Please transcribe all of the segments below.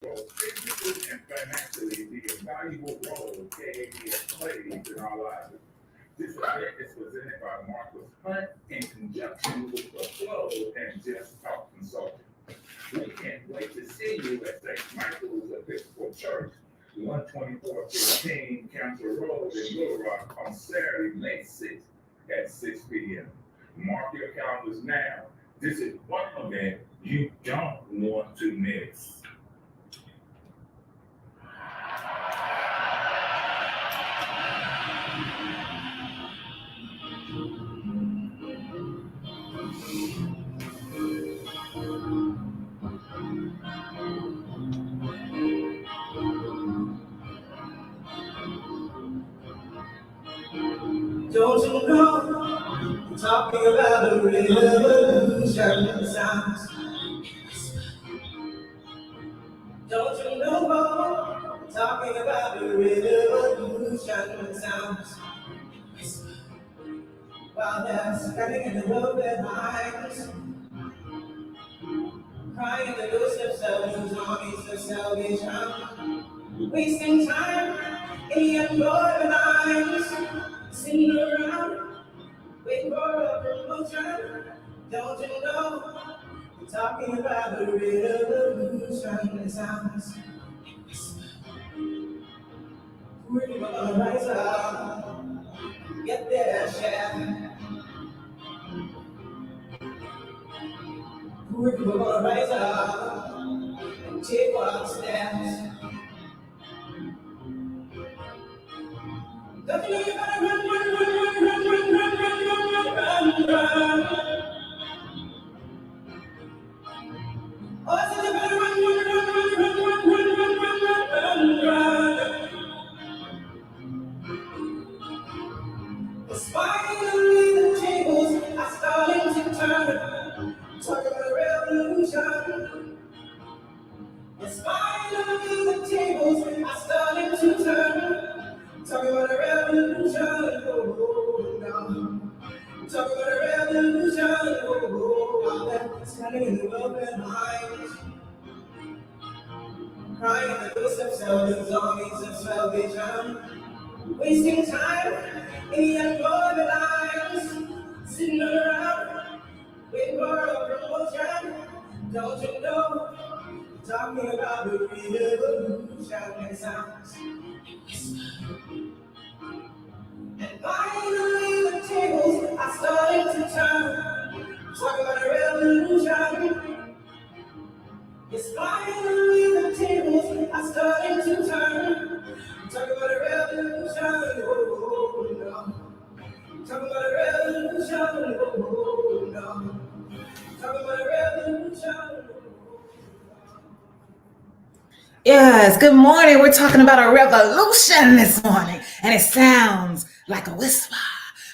physically and financially the invaluable role KABS plays in our lives. This event is presented by Marcus Hunt in conjunction with the Flow and Just Talk Consulting. We can't wait to see you at St. Michael's Episcopal Church, 12415 Council Road in Little Rock on Saturday, May 6th at 6 p.m. Mark your calendars now. This is one event you don't want to miss. Don't you know, talking about a revolution sounds. Don't you know, talking about a revolution sounds. While they're standing in the road behind us, crying the doorsteps of those armies of salvation, wasting time in the unemployment lines, sitting around. Wait for a promotion, don't you know? We're talking about a revolution that sounds. We're gonna rise up, get their share. We're gonna rise up and take our steps. Don't you know you gotta run. Oh, I said you gotta run. It's finally the tables are starting to turn. Talk about a revolution. It's finally the tables are starting to turn. Talk about a revolution. Oh, no. Talk about a revolution. Oh, I'm standing in the open lines, crying at the doorsteps of the armies of salvation, wasting time in the unemployment lines, sitting around waiting for a promotion. Don't you know? Talking about the revolution that sounds. And finally the tables are starting to turn. Talk about a revolution. Yes, finally the tables are starting to turn. Talk about a revolution. Oh, no. Talk about a revolution. Oh, no. Talk about a revolution. Yes, good morning. We're talking about a revolution this morning, and it sounds like a whisper.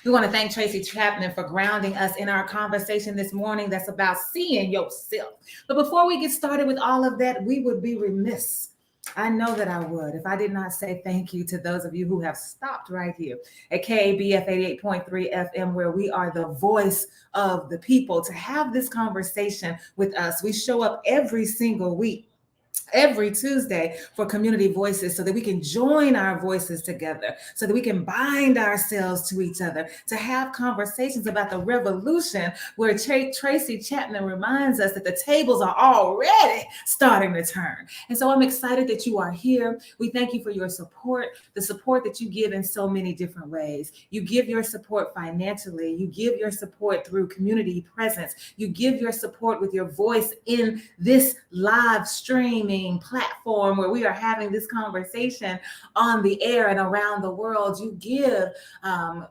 We want to thank Tracy Chapman for grounding us in our conversation this morning that's about seeing yourself. But before we get started with all of that, we would be remiss. I know that I would if I did not say thank you to those of you who have stopped right here at KABF 88.3 FM, where we are the voice of the people, to have this conversation with us. We show up every single week, every Tuesday, for Community Voices, so that we can join our voices together, so that we can bind ourselves to each other, to have conversations about the revolution, where Tracy Chapman reminds us that the tables are already starting to turn. And so I'm excited that you are here. We thank you for your support, the support that you give in so many different ways. You give your support financially. You give your support through community presence. You give your support with your voice in this live streaming platform where we are having this conversation on the air and around the world. You give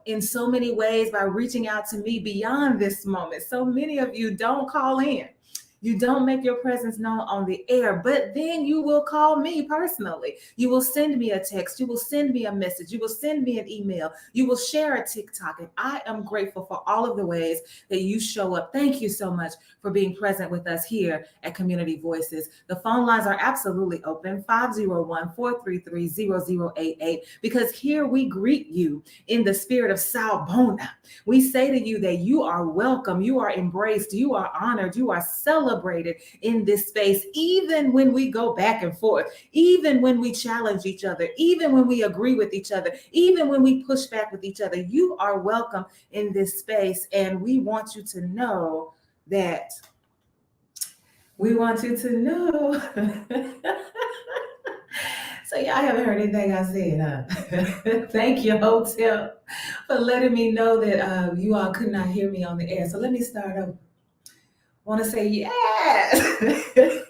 in so many ways by reaching out to me beyond this moment. So many of you don't call in. You don't make your presence known on the air, but then you will call me personally. You will send me a text. You will send me a message. You will send me an email. You will share a TikTok. And I am grateful for all of the ways that you show up. Thank you so much for being present with us here at Community Voices. The phone lines are absolutely open, 501-433-0088, because here we greet you in the spirit of Sawubona. We say to you that you are welcome, you are embraced, you are honored, you are celebrated celebrated in this space, even when we go back and forth, even when we challenge each other, even when we agree with each other, even when we push back with each other. You are welcome in this space, and we want you to know that So y'all haven't heard anything I said, huh? Thank you, Hotel, for letting me know that you all could not hear me on the air. So let me start over. Want to say yes.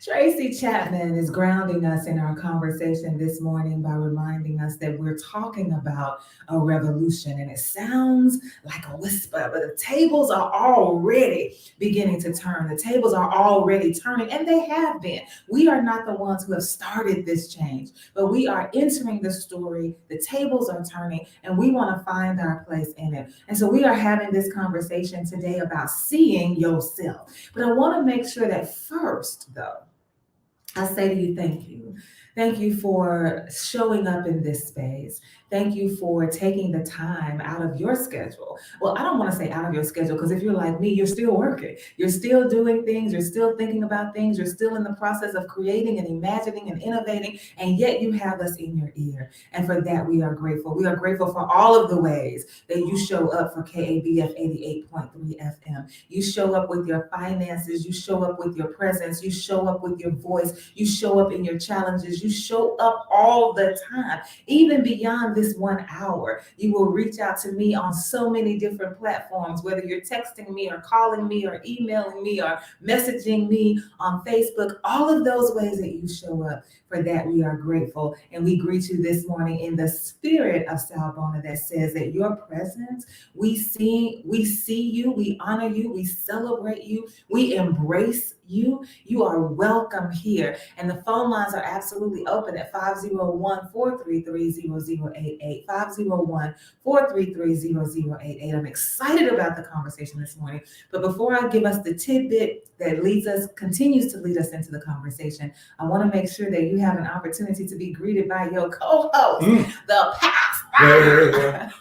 Tracy Chapman is grounding us in our conversation this morning by reminding us that we're talking about a revolution, and it sounds like a whisper, but the tables are already beginning to turn. The tables are already turning, and they have been. We are not the ones who have started this change, but we are entering the story. The tables are turning, and we want to find our place in it. And so we are having this conversation today about seeing yourself. But I want to make sure that first, though, I say to you, thank you. Thank you for showing up in this space. Thank you for taking the time out of your schedule. Well, I don't want to say out of your schedule, because if you're like me, you're still working. You're still doing things. You're still thinking about things. You're still in the process of creating and imagining and innovating, and yet you have us in your ear. And for that, we are grateful. We are grateful for all of the ways that you show up for KABF 88.3 FM. You show up with your finances. You show up with your presence. You show up with your voice. You show up in your challenges. You show up all the time, even beyond this 1 hour. You will reach out to me on so many different platforms, whether you're texting me or calling me or emailing me or messaging me on Facebook, all of those ways that you show up. For that, we are grateful. And we greet you this morning in the spirit of Sawubona that says that your presence, we see you, we honor you, we celebrate you, we embrace you. You are welcome here. And the phone lines are absolutely open at 501-433-0088, 501-433-0088. I'm excited about the conversation this morning. But before I give us the tidbit that continues to lead us into the conversation, I want to make sure that you have an opportunity to be greeted by your co-host, the pastor.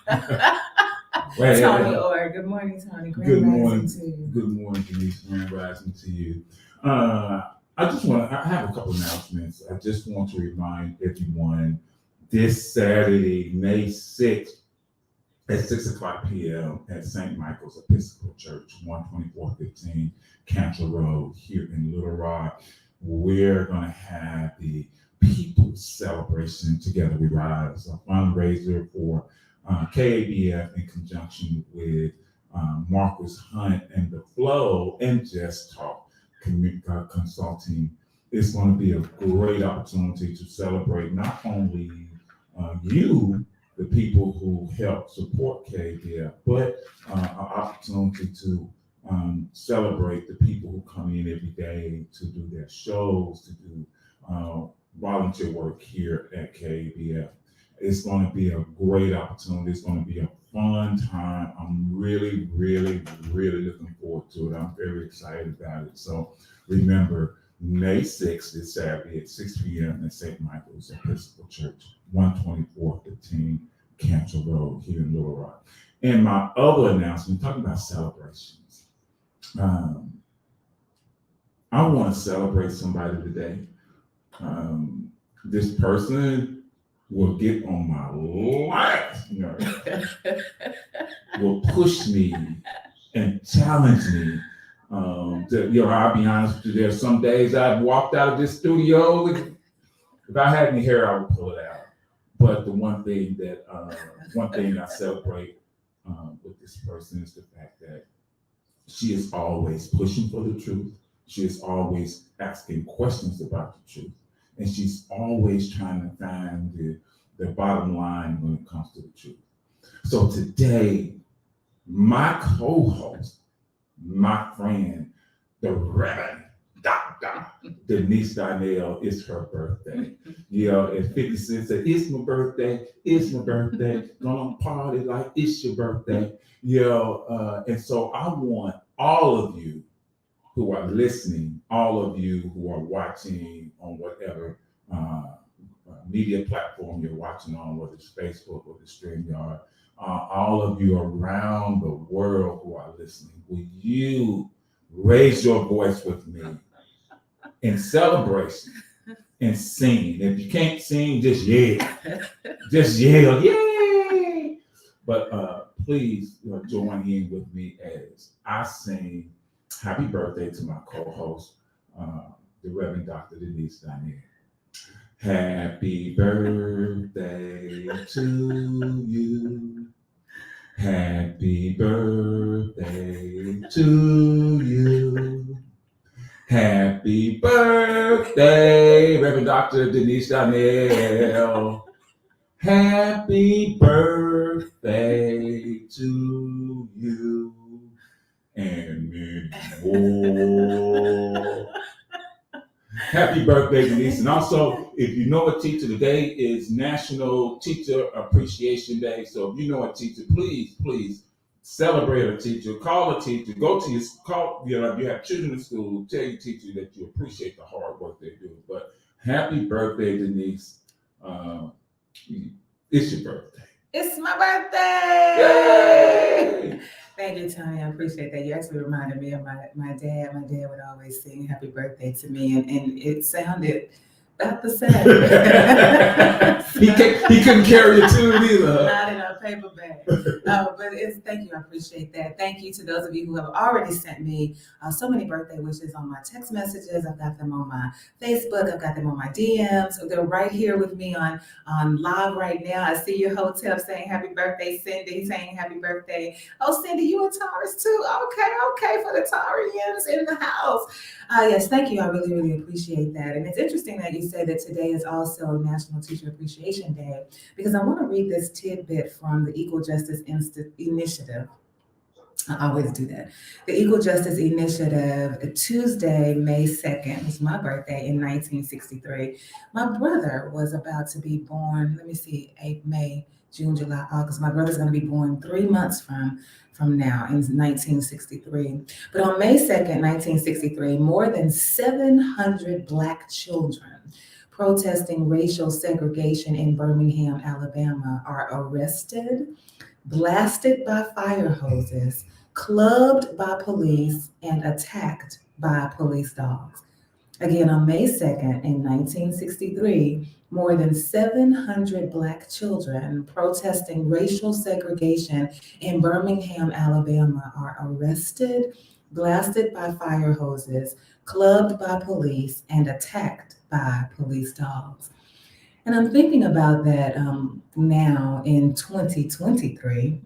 Tony Orr. Good morning, Tony. Good morning to you. Good morning, Denise. Grand rising to you. I have a couple announcements. I just want to remind everyone this Saturday, May 6th at 6:00 p.m. at St. Michael's Episcopal Church, 12415 Cantor Road here in Little Rock, we're going to have the People's Celebration Together We Rise, a fundraiser for KABF in conjunction with Marcus Hunt and The Flow and Just Talk Consulting. It's going to be a great opportunity to celebrate not only you, the people who help support KABF, but an opportunity to celebrate the people who come in every day to do their shows, to do volunteer work here at KABF. It's going to be a great opportunity. It's going to be a fun time. I'm really, really, really looking forward to it. I'm very excited about it. So remember, May 6th is Saturday at 6 p.m. at St. Michael's Episcopal Church, 12415 Cantor Road here in Little Rock. And my other announcement, talking about celebrations. I want to celebrate somebody today. This person will get on my last nerve, will push me and challenge me. I'll be honest with you, there's some days I've walked out of this studio. If I had any hair, I would pull it out. But the one thing I celebrate with this person is the fact that she is always pushing for the truth. She is always asking questions about the truth. And she's always trying to find the bottom line when it comes to the truth. So today, my co-host, my friend, the Reverend Dr. Denise Donnell, it's her birthday. And 50 Cent said, it's my birthday, gonna party like it's your birthday. And so I want all of you who are listening, all of you who are watching on whatever media platform you're watching on, whether it's Facebook or the StreamYard, all of you around the world who are listening, will you raise your voice with me in celebration and singing. If you can't sing, just yell. Just yell, yay! But please join in with me as I sing happy birthday to my co-host, the Reverend Dr. Denise Daniel. Happy birthday to you. Happy birthday to you. Happy birthday, Reverend Dr. Denise Daniel. Happy birthday to you and many more. Happy birthday, Denise. And also, if you know a teacher, today is National Teacher Appreciation Day. So if you know a teacher, please celebrate a teacher. Call a teacher. Go to your call. If you have children in school, tell your teacher that you appreciate the hard work they do. But happy birthday, Denise. It's your birthday. It's my birthday! Yay! Thank you, Tony. I appreciate that. You actually reminded me of my dad. My dad would always sing happy birthday to me, and it sounded about the same. he couldn't carry a tune either. Not in a paper bag. But thank you. I appreciate that. Thank you to those of you who have already sent me so many birthday wishes on my text messages. I've got them on my Facebook. I've got them on my DMs. They're right here with me on live right now. I see your hotel saying happy birthday, Cindy, saying happy birthday. Oh, Cindy, you and Taurus too. Okay, for the Taurians in the house. Yes, thank you. I really, really appreciate that. And it's interesting that you say that today is also National Teacher Appreciation Day, because I want to read this tidbit from the Equal Justice Initiative. I always do that. The Equal Justice Initiative, Tuesday, May 2nd, was my birthday in 1963. My brother was about to be born, May, June, July, August. My brother's going to be born 3 months from now in 1963. But on May 2nd, 1963, more than 700 Black children protesting racial segregation in Birmingham, Alabama, are arrested, blasted by fire hoses, clubbed by police, and attacked by police dogs. Again, on May 2nd, in 1963, more than 700 Black children protesting racial segregation in Birmingham, Alabama, are arrested, blasted by fire hoses, clubbed by police, and attacked by police dogs. And I'm thinking about that now in 2023.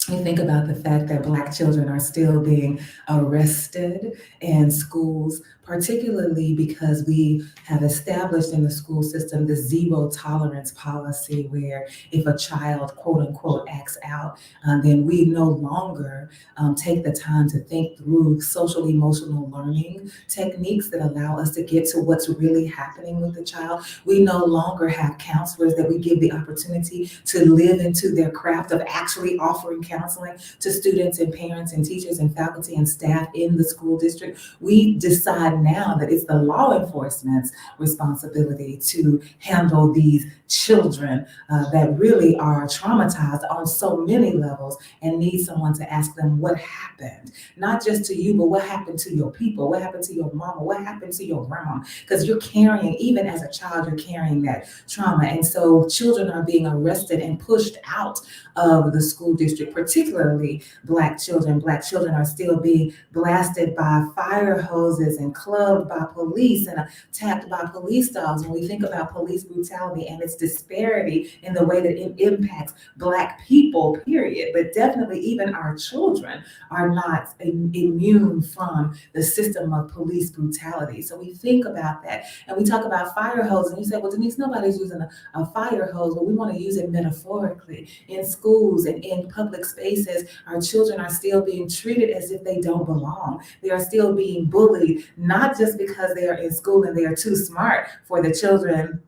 You think about the fact that Black children are still being arrested in schools, particularly because we have established in the school system the zero tolerance policy, where if a child, quote unquote, acts out, then we no longer take the time to think through social emotional learning techniques that allow us to get to what's really happening with the child. We no longer have counselors that we give the opportunity to live into their craft of actually offering counseling to students and parents and teachers and faculty and staff in the school district. We decide now that it's the law enforcement's responsibility to handle these children that really are traumatized on so many levels and need someone to ask them what happened, not just to you, but what happened to your people, what happened to your mama, what happened to your grandma, because you're carrying, even as a child, you're carrying that trauma. And so children are being arrested and pushed out of the school district, particularly Black children. Black children are still being blasted by fire hoses and clubbed by police and attacked by police dogs. When we think about police brutality and its disparity in the way that it impacts Black people, period, but definitely even our children are not immune from the system of police brutality. So we think about that, and we talk about fire hose, and you say, well, Denise, nobody's using a fire hose, but we want to use it metaphorically. In schools and in public spaces, our children are still being treated as if they don't belong. They are still being bullied, not just because they are in school and they are too smart for the children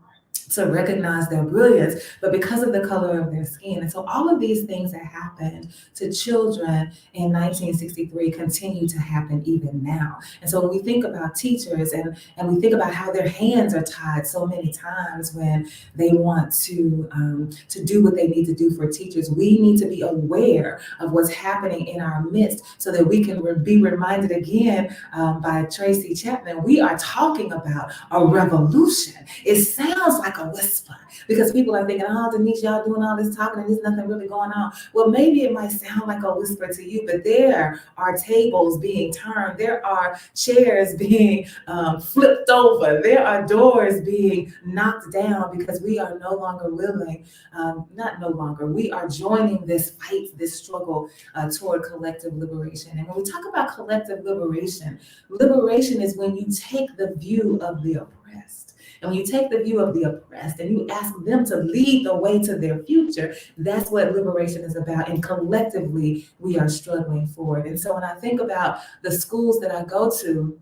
to recognize their brilliance, but because of the color of their skin. And so all of these things that happened to children in 1963 continue to happen even now. And so when we think about teachers and we think about how their hands are tied so many times when they want to do what they need to do for teachers, we need to be aware of what's happening in our midst so that we can be reminded again by Tracy Chapman. We are talking about a revolution. It sounds like a whisper because people are thinking, oh, Denise, y'all doing all this talking and there's nothing really going on. Well, maybe it might sound like a whisper to you, but there are tables being turned. There are chairs being flipped over. There are doors being knocked down because we are no longer willing, we are joining this fight, this struggle toward collective liberation. And when we talk about collective liberation, liberation is when you take the view of the oppressed. And when you take the view of the oppressed and you ask them to lead the way to their future, that's what liberation is about. And collectively, we are struggling for it. And so when I think about the schools that I go to,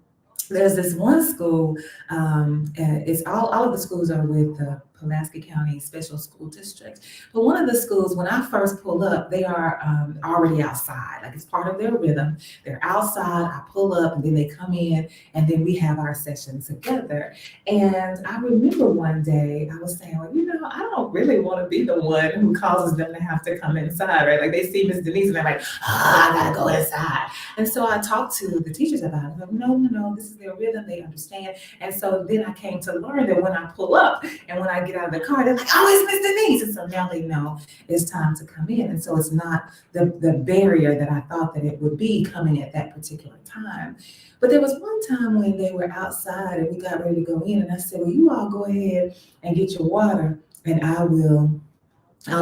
there's this one school, it's all of the schools are with the Pulaski County Special School District. But one of the schools, when I first pull up, they are already outside. Like it's part of their rhythm. They're outside, I pull up, and then they come in, and then we have our session together. And I remember one day I was saying, well, you know, I don't really want to be the one who causes them to have to come inside, right? Like they see Miss Denise and they're like, I gotta go inside. And so I talked to the teachers about it. Like, no, this is their rhythm, they understand. And so then I came to learn that when I pull up and when I get out of the car, they're like, oh, it's Miss Denise. And so now they know it's time to come in. And so it's not the barrier that I thought that it would be coming at that particular time. But there was one time when they were outside and we got ready to go in, and I said, well, you all go ahead and get your water and I'll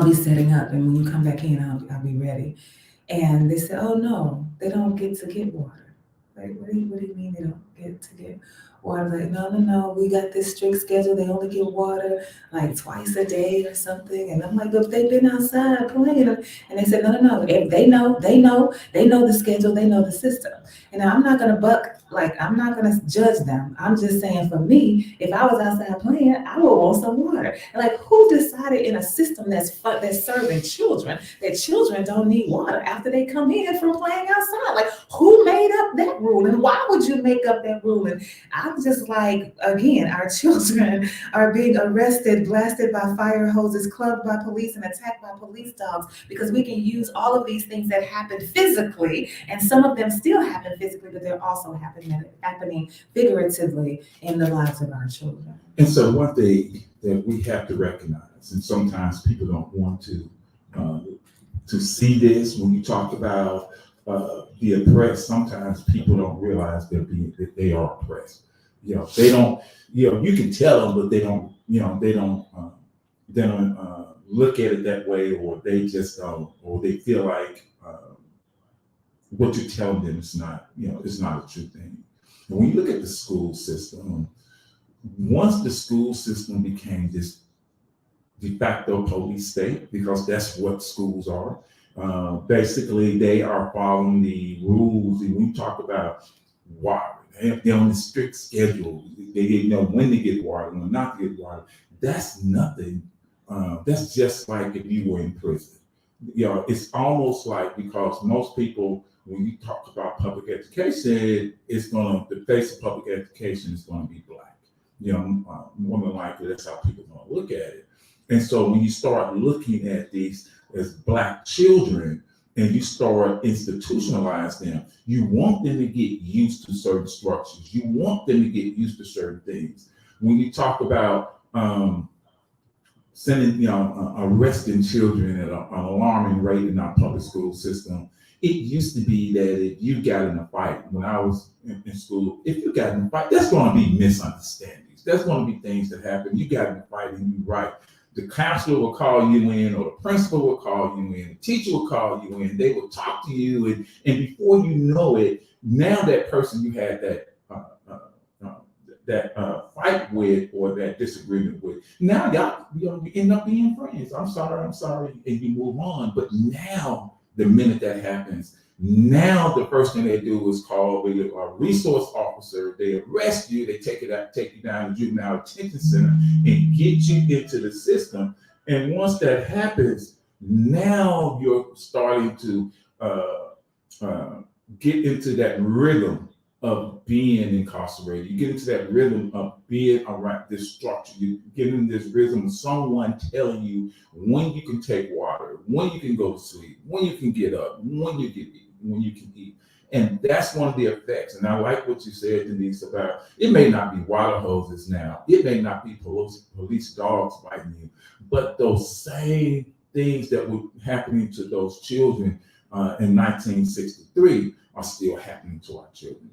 be setting up. And when you come back in, I'll be ready. And they said, oh no, they don't get to get water. Like, what do you mean they don't get to get water? Like, no, we got this strict schedule. They only get water like twice a day or something. And I'm like, but they've been outside playing. And they said, no. If they know the schedule, they know the system. And I'm not gonna I'm not gonna judge them. I'm just saying for me, if I was outside playing, I would want some water. And like, who decided in a system that's serving children that children don't need water after they come in from playing outside? Like, who made up that rule? And why would you make up that rule? And I'm just like, again, our children are being arrested, blasted by fire hoses, clubbed by police, and attacked by police dogs because we can use all of these things that happen physically, and some of them still happen physically, but they're also happening figuratively in the lives of our children. And so one thing that we have to recognize, and sometimes people don't want to see this when you talk about the oppressed, sometimes people don't realize that they are oppressed. They don't, you can tell them, but they don't look at it that way, or they just don't, or they feel like what you're telling them is not, it's not a true thing. And when you look at the school system, once the school system became this de facto police state, because that's what schools are, basically they are following the rules. And when you talk about water, they're on a strict schedule. They know when to get water, when not to get water. That's nothing. That's just like if you were in prison. It's almost like, because most people, when you talk about public education, the face of public education is going to be black. More than likely, that's how people are going to look at it. And so when you start looking at these as black children and you start institutionalizing them, you want them to get used to certain structures. You want them to get used to certain things. When you talk about arresting children at an alarming rate in our public school system, it used to be that if you got in a fight, when I was in school, if you got in a fight, there's going to be misunderstandings. There's going to be things that happen. You got in a fight and you're right. The counselor will call you in, or the principal will call you in, the teacher will call you in, they will talk to you, and before you know it, now that person you had that fight with or that disagreement with, now y'all end up being friends. I'm sorry, and you move on. But now, the minute that happens, Now the first thing they do is call a resource officer. They arrest you. They take you down to juvenile detention center and get you into the system. And once that happens, now you're starting to get into that rhythm of being incarcerated. You get into that rhythm of being around this structure. You get in this rhythm of someone telling you when you can take water, when you can go to sleep, when you can get up, when you can eat. And that's one of the effects. And I like what you said, Denise, about it may not be water hoses now. It may not be police dogs biting you, but those same things that were happening to those children in 1963 are still happening to our children.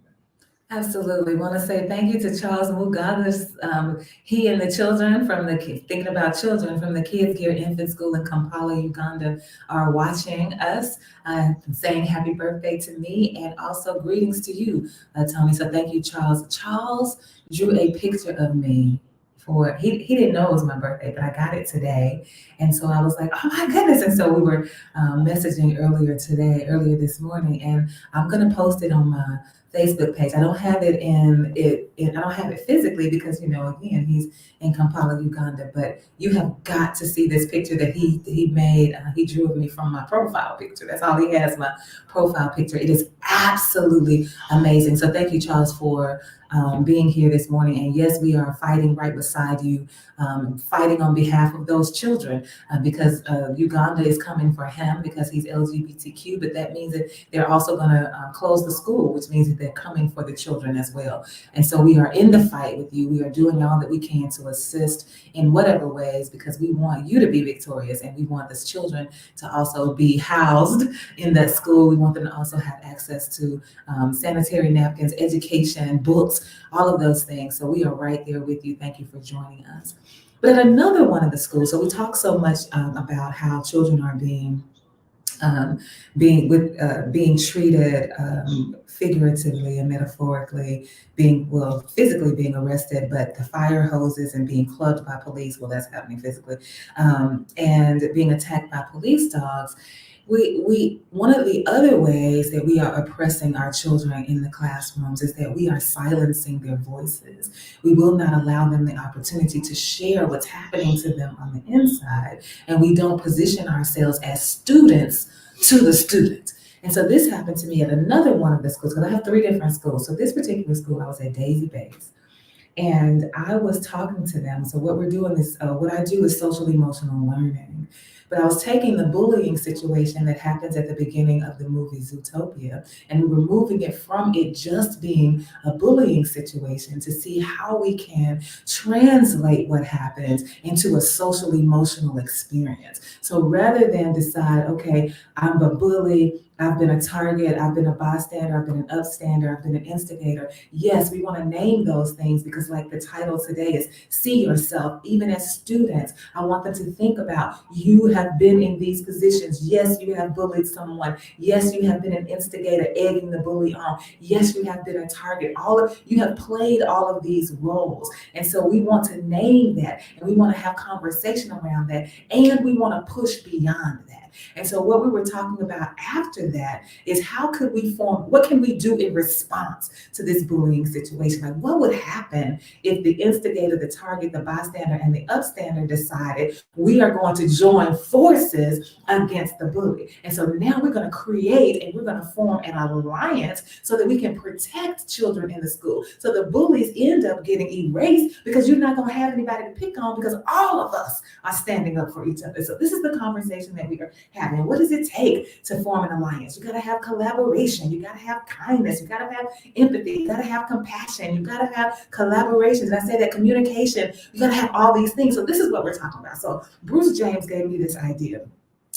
Absolutely. Want to say thank you to Charles Mugabe. He and the children thinking about children from the Kids Gear Infant School in Kampala, Uganda, are watching us, saying happy birthday to me and also greetings to you, Tony. So thank you, Charles. Charles drew a picture of me. He didn't know it was my birthday, but I got it today. And so I was like, oh my goodness. And so we were messaging earlier this morning, and I'm going to post it on my Facebook page. I don't have it I don't have it physically because, again, he's in Kampala, Uganda, but you have got to see this picture that he made. He drew of me from my profile picture. That's all he has, my profile picture. It is absolutely amazing. So thank you, Charles, for being here this morning. And yes, we are fighting right beside you, fighting on behalf of those children because Uganda is coming for him because he's LGBTQ, but that means that they're also going to close the school, which means that they're coming for the children as well. And so we are in the fight with you. We are doing all that we can to assist in whatever ways because we want you to be victorious and we want these children to also be housed in that school. We want them to also have access to sanitary napkins, education, books, all of those things. So we are right there with you. Thank you for joining us. But at another one of the schools, so we talk so much about how children are being treated figuratively and metaphorically, physically being arrested, but the fire hoses and being clubbed by police, well, that's happening physically, and being attacked by police dogs. One of the other ways that we are oppressing our children in the classrooms is that we are silencing their voices. We will not allow them the opportunity to share what's happening to them on the inside, and we don't position ourselves as students to the student. And so this happened to me at another one of the schools, because I have 3 different schools. So this particular school, I was at Daisy Bates. And I was talking to them. So what I do is social emotional learning. But I was taking the bullying situation that happens at the beginning of the movie Zootopia, and we were moving it from it just being a bullying situation to see how we can translate what happens into a social emotional experience. So rather than decide, okay, I'm a bully, I've been a target, I've been a bystander, I've been an upstander, I've been an instigator. Yes, we want to name those things because like the title today is See Yourself. Even as students, I want them to think about you have been in these positions. Yes, you have bullied someone. Yes, you have been an instigator, egging the bully on. Yes, you have been a target. You have played all of these roles. And so we want to name that and we want to have conversation around that and we want to push beyond that. And so what we were talking about after that is what can we do in response to this bullying situation? Like what would happen if the instigator, the target, the bystander, and the upstander decided we are going to join forces against the bully? And so now we're going to create and we're going to form an alliance so that we can protect children in the school. So the bullies end up getting erased because you're not going to have anybody to pick on because all of us are standing up for each other. So this is the conversation that we are having. What does it take to form an alliance? You got to have collaboration. You got to have kindness. You got to have empathy. You got to have compassion. You got to have collaboration. And I say that communication, you got to have all these things. So this is what we're talking about. So Bruce James gave me this idea.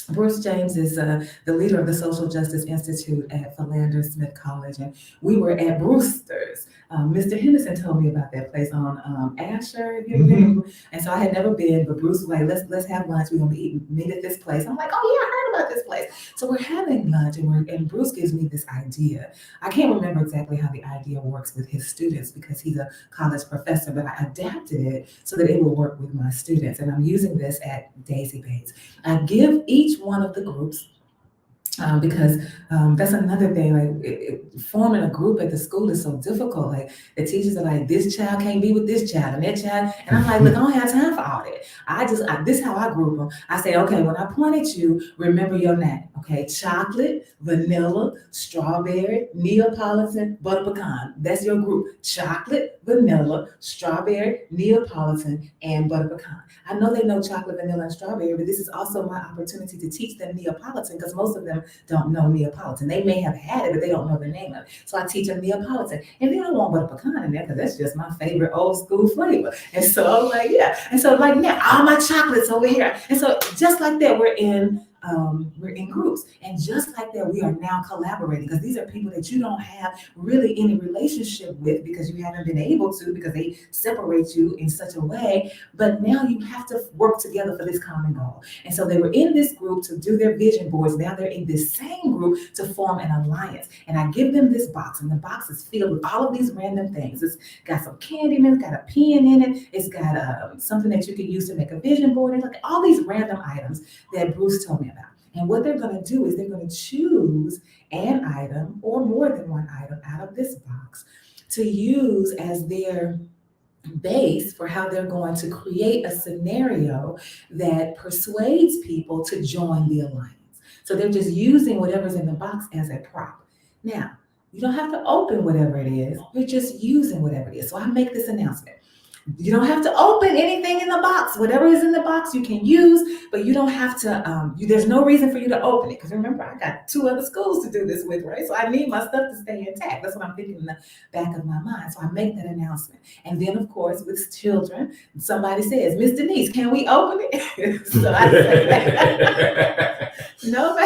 Bruce James is the leader of the Social Justice Institute at Philander Smith College, and we were at Brewster's. Mr. Henderson told me about that place on Asher. And so I had never been, but Bruce was like, let's have lunch. We're gonna meet at this place. I'm like, oh yeah, I heard about this place. So we're having lunch, and Bruce gives me this idea. I can't remember exactly how the idea works with his students because he's a college professor, but I adapted it so that it will work with my students. And I'm using this at Daisy Bates. I give each one of the groups because that's another thing. Like forming a group at the school is so difficult. Like the teachers are like, this child can't be with this child and that child, and I'm like, look, I don't have time for all that. This is how I group them. I say, okay, when I point at you, remember your name. Okay, chocolate, vanilla, strawberry, Neapolitan, butter pecan. That's your group. Chocolate, vanilla, strawberry, Neapolitan, and butter pecan. I know they know chocolate, vanilla, and strawberry, but this is also my opportunity to teach them Neapolitan because most of them don't know Neapolitan. They may have had it, but they don't know the name of it. So I teach them Neapolitan. And then I want butter pecan in there because that's just my favorite old school flavor. And so I'm like, yeah. And so like now, all my chocolates over here. And so just like that, we're in groups. And just like that, we are now collaborating because these are people that you don't have really any relationship with because you haven't been able to because they separate you in such a way. But now you have to work together for this common goal. And so they were in this group to do their vision boards. Now they're in this same group to form an alliance. And I give them this box, and the box is filled with all of these random things. It's got some candy in it, it's got a pen in it, it's got something that you can use to make a vision board. And like all these random items that Bruce told me about. And what they're going to do is they're going to choose an item or more than one item out of this box to use as their base for how they're going to create a scenario that persuades people to join the alliance. So they're just using whatever's in the box as a prop. Now, you don't have to open whatever it is. You're just using whatever it is. So I make this announcement. You don't have to open anything in the box. Whatever is in the box you can use, but you don't have to, there's no reason for you to open it. Because remember, I got 2 other schools to do this with, right? So I need my stuff to stay intact. That's what I'm thinking in the back of my mind. So I make that announcement. And then, of course, with children, somebody says, Miss Denise, can we open it? So I say that. No,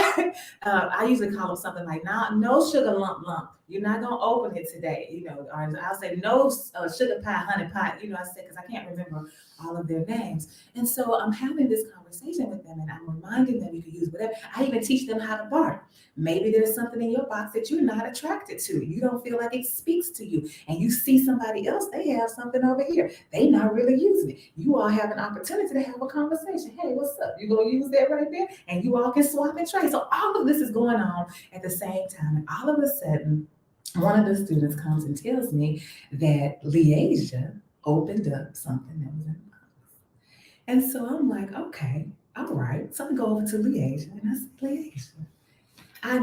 I usually call them something like, no sugar lump. You're not going to open it today, or I'll say no sugar pie, honey pie, I say, because I can't remember all of their names. And so I'm having this conversation with them and I'm reminding them you can use whatever. I even teach them how to barter. Maybe there's something in your box that you're not attracted to. You don't feel like it speaks to you. And you see somebody else, they have something over here. They not really using it. You all have an opportunity to have a conversation. Hey, what's up? You going to use that right there? And you all can swap and trade. So all of this is going on at the same time. And all of a sudden, one of the students comes and tells me that Leasia opened up something that was in the box. And so I'm like, okay, all right. So I go over to Leasia and I said, Leasia, I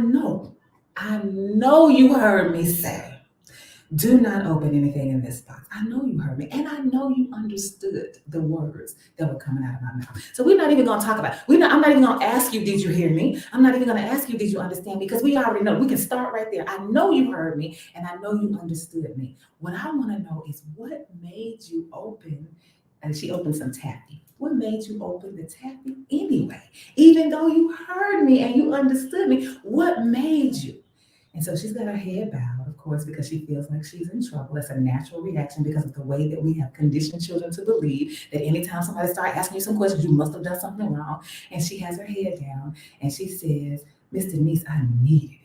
know you heard me say, do not open anything in this box. I know you heard me. And I know you understood the words that were coming out of my mouth. So we're not even going to talk about it. I'm not even going to ask you, did you hear me? I'm not even going to ask you, did you understand? Because we already know. We can start right there. I know you heard me and I know you understood me. What I want to know is what made you open, and she opened some taffy. What made you open the taffy anyway? Even though you heard me and you understood me, what made you? And so she's got her head bowed, of course, because she feels like she's in trouble. That's a natural reaction because of the way that we have conditioned children to believe that anytime somebody starts asking you some questions, you must have done something wrong. And she has her head down and she says, Miss Denise, I needed it.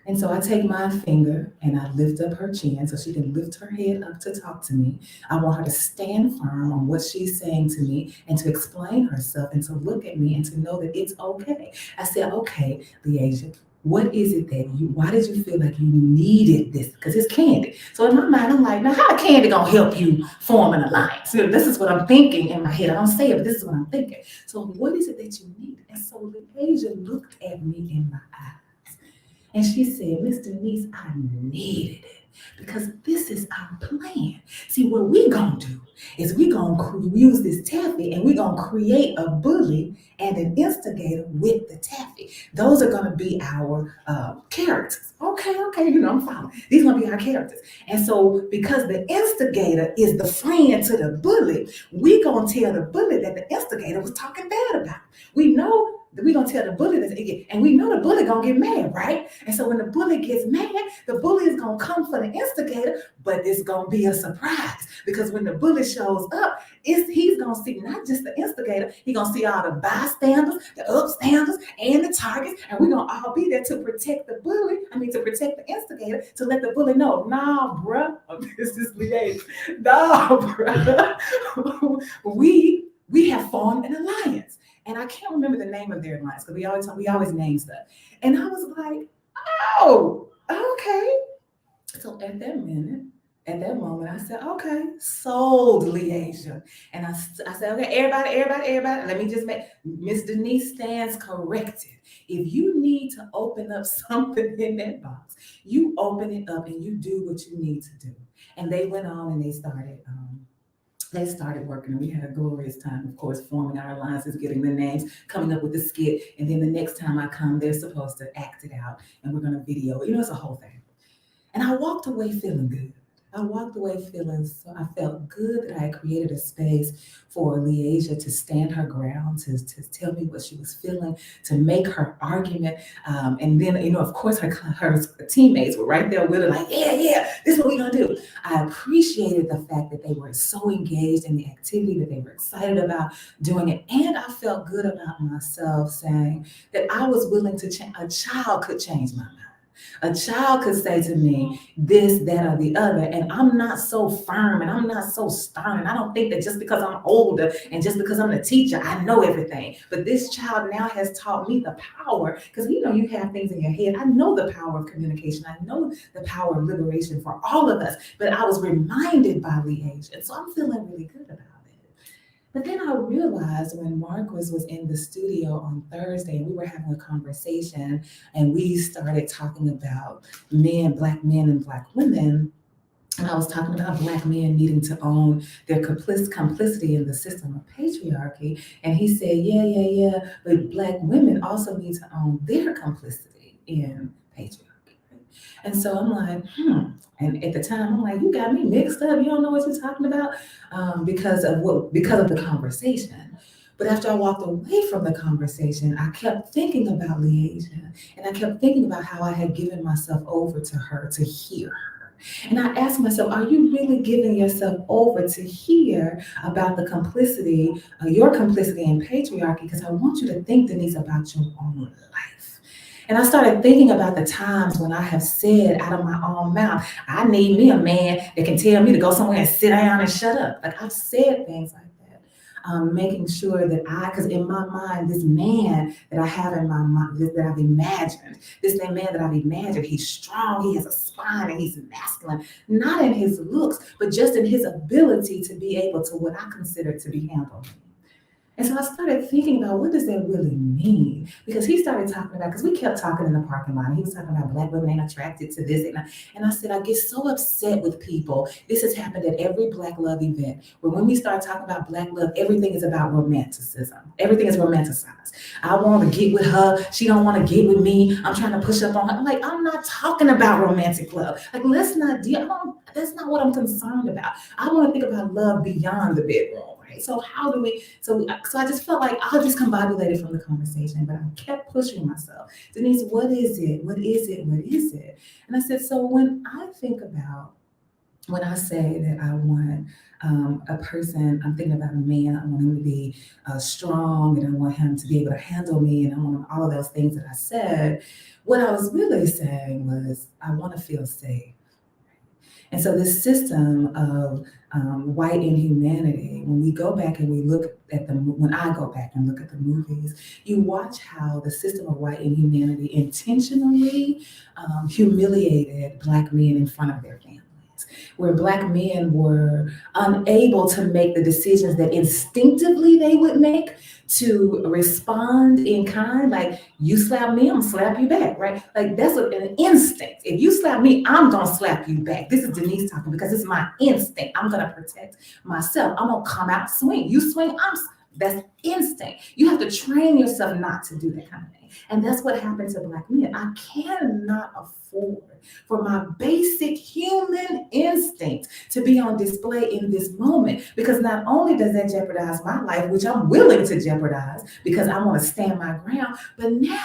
And so I take my finger and I lift up her chin so she can lift her head up to talk to me. I want her to stand firm on what she's saying to me and to explain herself and to look at me and to know that it's okay. I said, okay, Leasia, what is it why did you feel like you needed this? Because it's candy. So in my mind, I'm like, now how candy gonna help you form an alliance? So this is what I'm thinking in my head. I don't say it, but this is what I'm thinking. So what is it that you need? And so Leasia looked at me in my eyes and she said, Miss Denise, I needed it because this is our plan. See, what we gonna do is we gonna use this taffy and we gonna create a bully and an instigator with the taffy. Those are gonna be our characters. Okay, I'm following. These are gonna be our characters. And so because the instigator is the friend to the bully, we gonna tell the bully that the instigator was talking bad about. We know that we gonna tell the bully that, and we know the bully gonna get mad, right? And so when the bully gets mad, the bully is gonna come for the instigator, but it's gonna be a surprise because when the bully shows up, he's gonna see not just the instigator, he's gonna see all the bystanders, the upstanders, and the targets, and we're gonna all be there to protect the bully. To protect the instigator, to let the bully know, nah, bruh, this is Leasia. Nah, bruh, we have formed an alliance. And I can't remember the name of their alliance because we always name stuff. And I was like, oh, okay. So at that moment, I said, okay, sold Leasia. And I said, okay, everybody, let me just make, Miss Denise stands corrected. If you need to open up something in that box, you open it up and you do what you need to do. And they went on and they started working. We had a glorious time, of course, forming our alliances, getting the names, coming up with the skit. And then the next time I come, they're supposed to act it out and we're going to video it. It's a whole thing. And I walked away feeling good. I felt good that I created a space for Leasia to stand her ground, to tell me what she was feeling, to make her argument. And then, of course, her teammates were right there with her, like, yeah, this is what we're gonna do. I appreciated the fact that they were so engaged in the activity, that they were excited about doing it. And I felt good about myself saying that I was willing to change. A child could change my mind. A child could say to me this, that, or the other, and I'm not so firm and I'm not so stern. And I don't think that just because I'm older and just because I'm the teacher, I know everything. But this child now has taught me the power, because you have things in your head. I know the power of communication. I know the power of liberation for all of us. But I was reminded by Leasia, and so I'm feeling really good about it. But then I realized when Marcus was in the studio on Thursday and we were having a conversation and we started talking about Black men and Black women, and I was talking about Black men needing to own their complicity in the system of patriarchy. And he said, yeah, but Black women also need to own their complicity in patriarchy. And so I'm like, And at the time, I'm like, you got me mixed up. You don't know what you're talking about, because of the conversation. But after I walked away from the conversation, I kept thinking about Leasia, and I kept thinking about how I had given myself over to her to hear her. And I asked myself, are you really giving yourself over to hear about the complicity, your complicity in patriarchy? Because I want you to think, Denise, about your own life. And I started thinking about the times when I have said out of my own mouth, I need me a man that can tell me to go somewhere and sit down and shut up. Like, I've said things like that, making sure that because in my mind, this man that I have in my mind, that I've imagined, he's strong, he has a spine, and he's masculine, not in his looks, but just in his ability to be able to what I consider to be handled. And so I started thinking about, what does that really mean? Because he started talking about, because we kept talking in the parking lot, and he was talking about Black women ain't attracted to this. And I said, I get so upset with people. This has happened at every Black love event, where when we start talking about Black love, everything is about romanticism. Everything is romanticized. I want to get with her. She don't want to get with me. I'm trying to push up on her. I'm like, I'm not talking about romantic love. Like, let's not deal. That's not what I'm concerned about. I want to think about love beyond the bedroom. So how do we, so I just felt like I discombobulated from the conversation, but I kept pushing myself. Denise, what is it? What is it? What is it? And I said, so when I say that I want a person, I'm thinking about a man, I want him to be strong, and I want him to be able to handle me, and I want all of those things that I said, what I was really saying was, I want to feel safe. And so this system of white inhumanity, when we go back and we look at when I go back and look at the movies, you watch how the system of white inhumanity intentionally humiliated Black men in front of their families, where Black men were unable to make the decisions that instinctively they would make to respond in kind. Like, you slap me, I'm gonna slap you back, right? Like, that's an instinct. If you slap me, I'm gonna slap you back. This is Denise talking, because it's my instinct. I'm gonna protect myself. I'm gonna come out swing. You swing, that's instinct. You have to train yourself not to do that kind of thing. And that's what happened to Black men. I cannot afford for my basic human instinct to be on display in this moment, because not only does that jeopardize my life, which I'm willing to jeopardize because I want to stand my ground, but now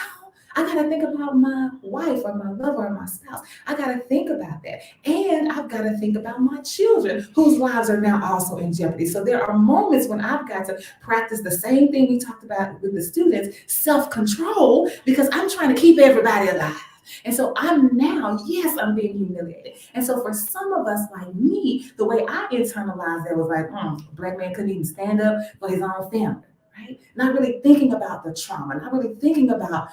I got to think about my wife or my lover or my spouse. I got to think about that. And I've got to think about my children, whose lives are now also in jeopardy. So there are moments when I've got to practice the same thing we talked about with the students, self-control, because I'm trying to keep everybody alive. And so I'm being humiliated. And so for some of us, like me, the way I internalized that was like, Black man couldn't even stand up for his own family. right? Not really thinking about the trauma, not really thinking about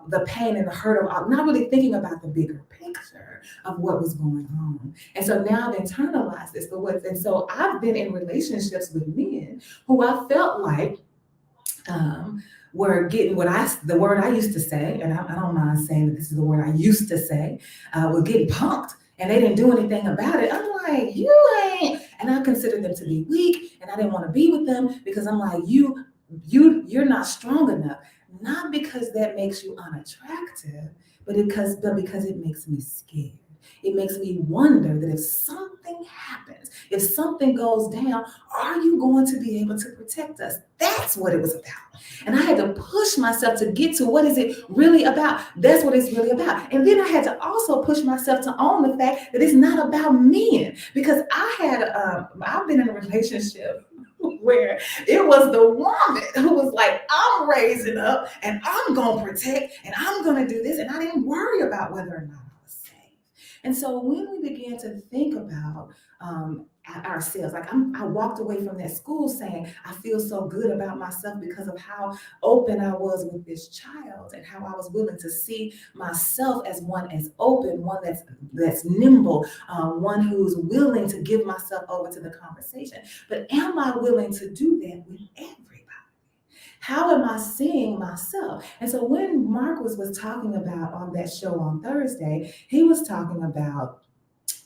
the pain and the hurt of, not really thinking about the bigger picture of what was going on. And so now I've internalized this. And so I've been in relationships with men who I felt like were getting the word I used to say, and I don't mind saying that this is the word I used to say, were getting punked, and they didn't do anything about it. I'm like, you ain't, and I considered them to be weak, and I didn't want to be with them because I'm like, you're not strong enough. Not because that makes you unattractive, but because it makes me scared. It makes me wonder that if something happens, if something goes down, are you going to be able to protect us? That's what it was about. And I had to push myself to get to what is it really about? That's what it's really about. And then I had to also push myself to own the fact that it's not about men, because I've been in a relationship where it was the woman who was like, I'm raising up and I'm going to protect and I'm going to do this. And I didn't worry about whether or not I was safe. And so when we began to think about ourselves, like I walked away from that school saying, I feel so good about myself because of how open I was with this child and how I was willing to see myself as one as open, one that's nimble, one who's willing to give myself over to the conversation. But am I willing to do that with everybody? How am I seeing myself? And so when Marcus was talking about on that show on Thursday, he was talking about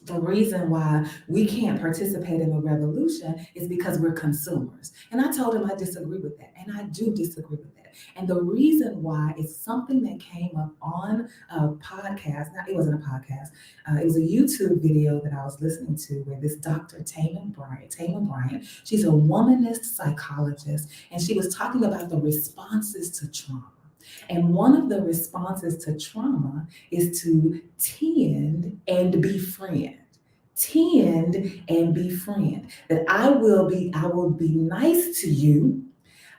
the reason why we can't participate in the revolution is because we're consumers. And I told him I disagree with that. And I do disagree with that. And the reason why is something that came up on a podcast. Now, it wasn't a podcast. It was a YouTube video that I was listening to where this Dr. Tamar Bryant, she's a womanist psychologist, and she was talking about the responses to trauma. And one of the responses to trauma is to tend and befriend. Tend and befriend. That I will be nice to you.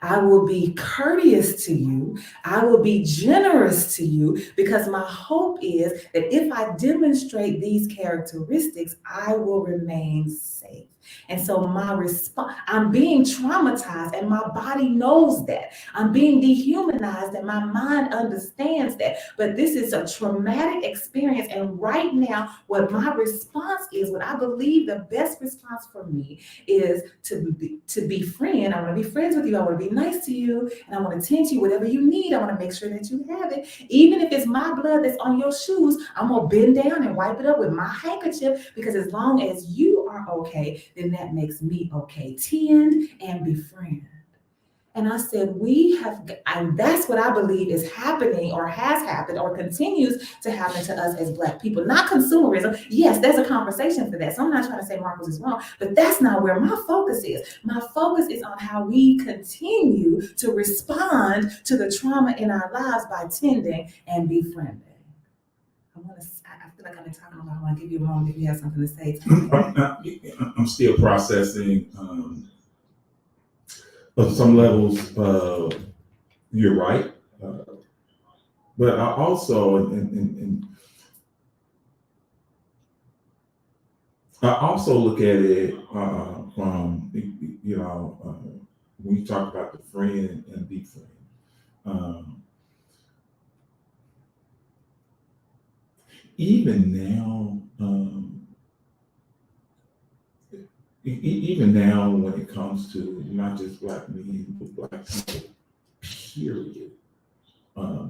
I will be courteous to you. I will be generous to you, because my hope is that if I demonstrate these characteristics, I will remain safe. And so my response, I'm being traumatized and my body knows that. I'm being dehumanized and my mind understands that. But this is a traumatic experience. And right now, what my response is, what I believe the best response for me is to befriend. I want to be friends with you. I want to be nice to you. And I want to tend to you. Whatever you need, I want to make sure that you have it. Even if it's my blood that's on your shoes, I'm going to bend down and wipe it up with my handkerchief, because as long as you are okay, then that makes me okay. Tend and befriend. And I said, and that's what I believe is happening or has happened or continues to happen to us as Black people. Not consumerism. Yes, there's a conversation for that. So I'm not trying to say Marcus is wrong, but that's not where my focus is. My focus is on how we continue to respond to the trauma in our lives by tending and befriending. I feel like I've been talking about. I want to give you a moment if you have something to say. I'm still processing. On some levels, you're right, but I also I also look at it from when you talk about the friend and befriend. Even now, even now, when it comes to not just Black men, but Black people, period,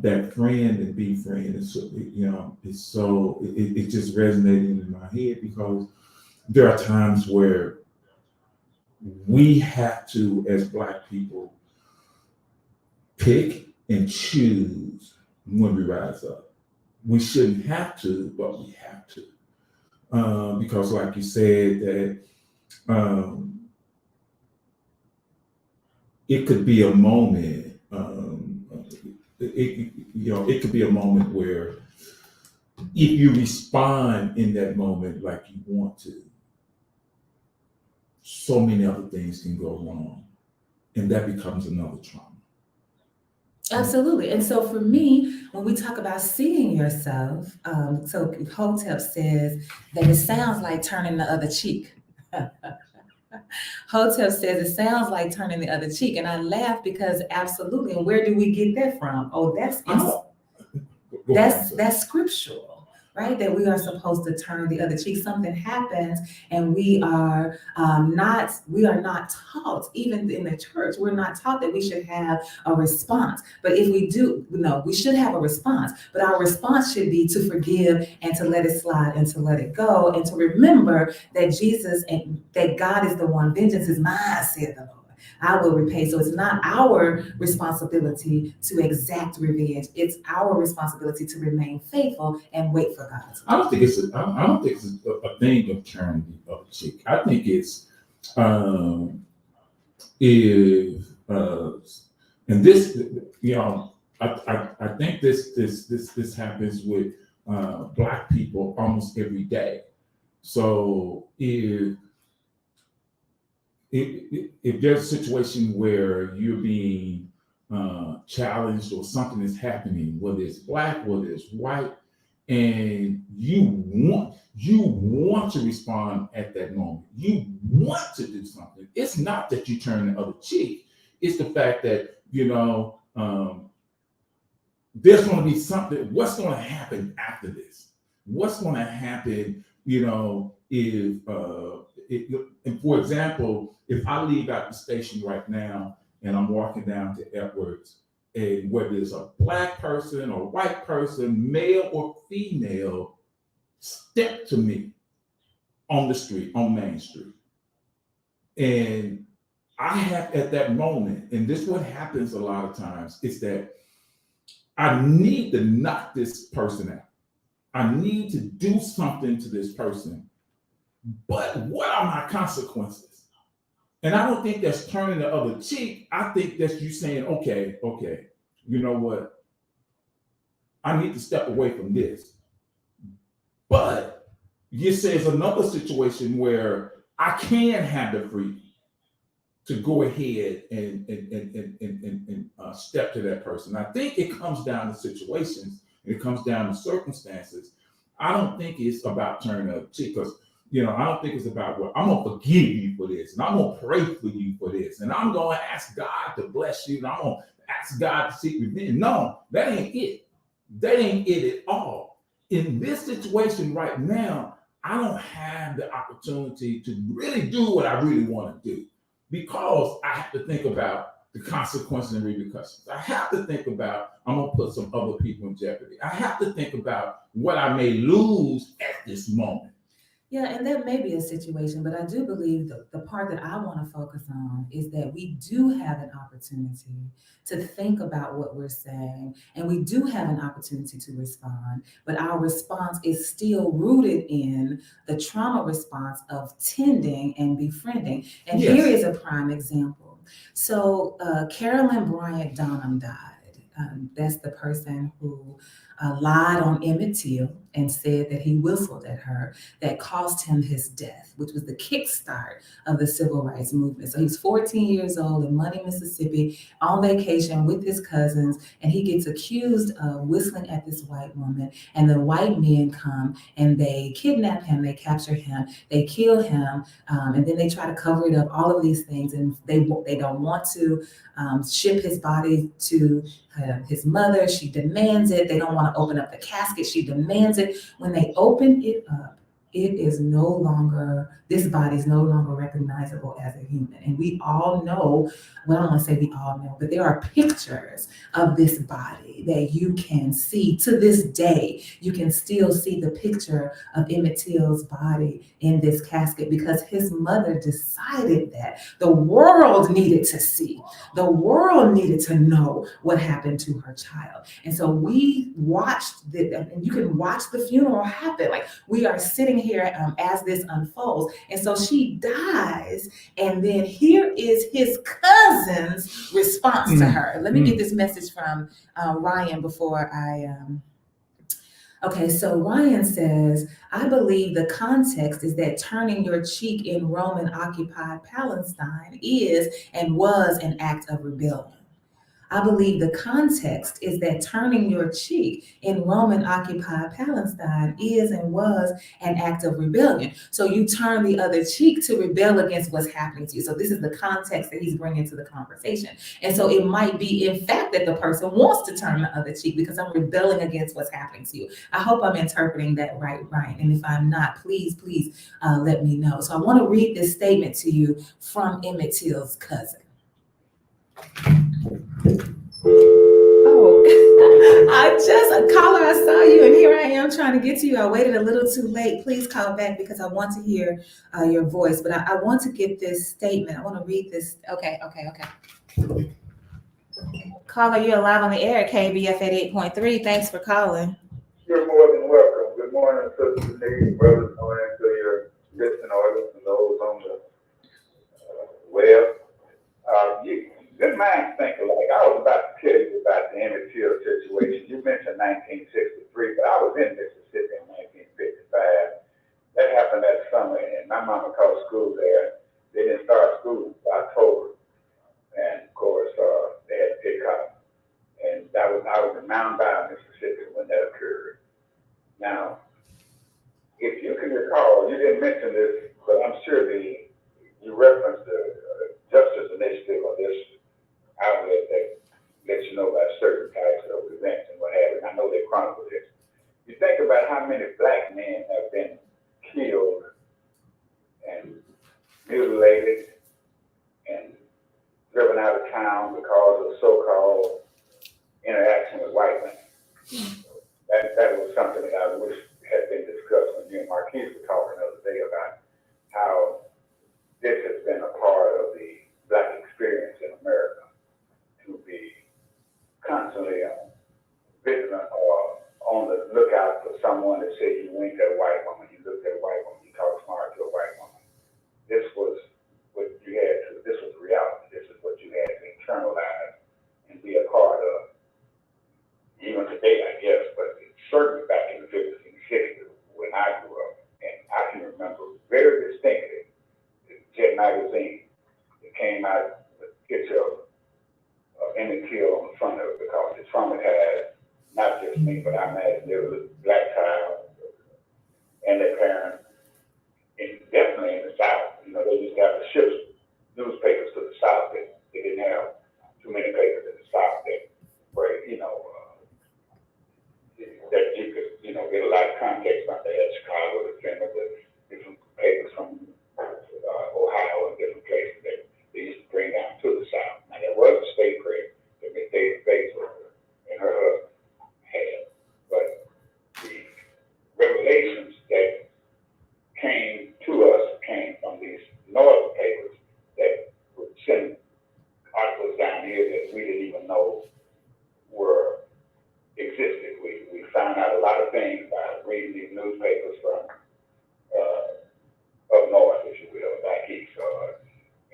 that friend and befriend is, it's just resonating in my head, because there are times where we have to, as Black people, pick and choose when we rise up. We shouldn't have to, but we have to. Because like you said, that it could be a moment, it could be a moment where if you respond in that moment like you want to, so many other things can go wrong, and that becomes another trauma. Absolutely. And so for me, when we talk about seeing yourself, so Hotep says that it sounds like turning the other cheek. Hotep says it sounds like turning the other cheek, and I laugh because absolutely. And where do we get that from? Oh, that's scriptural, right? That we are supposed to turn the other cheek. Something happens, and we are not taught, even in the church, we're not taught that we should have a response. But if we do, no, we should have a response. But our response should be to forgive and to let it slide and to let it go and to remember that Jesus and that God is the one. Vengeance is mine, said the Lord. I will repay. So it's not our responsibility to exact revenge. It's our responsibility to remain faithful and wait for God. I don't think it's a thing of turning the other cheek. I think it's if and this, I think this happens with Black people almost every day. So if there's a situation where you're being challenged or something is happening, whether it's Black, whether it's white, and you want to respond at that moment, you want to do something. It's not that you turn the other cheek. It's the fact that there's going to be something. What's going to happen after this? What's going to happen? And for example, if I leave out the station right now and I'm walking down to Edwards, and whether it's a Black person or white person, male or female, step to me on the street, on Main Street. And I have at that moment, and this is what happens a lot of times, is that I need to knock this person out. I need to do something to this person. But what are my consequences? And I don't think that's turning the other cheek. I think that's you saying, okay, you know what? I need to step away from this. But you say it's another situation where I can have the freedom to go ahead and step to that person. I think it comes down to situations, and it comes down to circumstances. I don't think it's about turning the other cheek, because I don't think it's about, well, I'm gonna forgive you for this, and I'm gonna pray for you for this, and I'm gonna ask God to bless you, and I'm gonna ask God to seek revenge. No, that ain't it. That ain't it at all. In this situation right now, I don't have the opportunity to really do what I really want to do, because I have to think about the consequences and repercussions. I have to think about, I'm gonna put some other people in jeopardy. I have to think about what I may lose at this moment. Yeah, and that may be a situation, but I do believe the part that I want to focus on is that we do have an opportunity to think about what we're saying, and we do have an opportunity to respond, but our response is still rooted in the trauma response of tending and befriending. And Yes. Here is a prime example. So Carolyn Bryant Donham died. That's the person who lied on Emmett Till and said that he whistled at her, that caused him his death, which was the kickstart of the civil rights movement. So he's 14 years old in Money, Mississippi, on vacation with his cousins, and he gets accused of whistling at this white woman. And the white men come and they kidnap him, they capture him, they kill him, and then they try to cover it up, all of these things. And they don't want to ship his body to his mother. She demands it. They don't want to open up the casket. She demands it. When they open it up, it is no longer, this body is no longer recognizable as a human. And we all know, well, I don't want to say we all know, but there are pictures of this body that you can see to this day. You can still see the picture of Emmett Till's body in this casket, because his mother decided that the world needed to see, the world needed to know what happened to her child. And so we watched and you can watch the funeral happen. Like, we are sitting here as this unfolds. And so she dies, and then here is his cousin's response to her. Let me get this message from Ryan before I Okay, so Ryan says, I believe the context is that turning your cheek in Roman occupied Palestine is and was an act of rebellion. I believe the context is that turning your cheek in Roman occupied Palestine is and was an act of rebellion. So you turn the other cheek to rebel against what's happening to you. So this is the context that he's bringing to the conversation. And so it might be, in fact, that the person wants to turn the other cheek because I'm rebelling against what's happening to you. I hope I'm interpreting that right. And if I'm not, please let me know. So I want to read this statement to you from Emmett Till's cousin. Oh, caller, I saw you, and here I am trying to get to you. I waited a little too late. Please call back because I want to hear your voice, but I want to get this statement. I want to read this. Okay. Caller, you're live on the air at KBF 88.3. Thanks for calling. You're more than welcome. Good morning, Sister Denise, brothers, and to your listening audience and those on the web. Good minds think alike. I was about to tell you about the Emmett Till situation. You mentioned 1963, but I was in Mississippi in 1955. That happened that summer, and my mama called school there. They didn't start school until October, and of course, they had to pick up. And I was in Mound Bayou, Mississippi when that occurred. Now, if you can recall, you didn't mention this, but I'm sure you referenced the Justice Initiative or this outlet that lets you know about certain types of events and what have you. I know they chronicle this. You think about how many black men have been killed and mutilated and driven out of town because of so-called interaction with white men. That was something that I wish had been discussed when you and Marquise were talking the other day about how this has been a part of the black experience in America, to be constantly vigilant or on the lookout for someone that says you winked at a white woman, you looked at a white woman, you talk smart to a white woman. This was what you had to, this was reality, this is what you had to internalize and be a part of. Even today, I guess, but certainly back in the 50s and 60s when I grew up. And I can remember very distinctly the Jet magazine that came out with a picture of Emmett Till on the front of it, because it's from it had not just me, but I imagine there was a black child and their parents, and definitely in the South. You know, they used to have to ship newspapers to the South. They didn't have too many papers in the South that were, that you could, get a lot of context on. They had Chicago, the Defender, the different papers from Ohio and different places that they used to bring down to the South. Now, there was a state press that Miss David Bates and her husband had, but the revelations that came to us came from these northern papers that would send articles down here that we didn't even know existed. We found out a lot of things by reading these newspapers from up north, if you will, back east.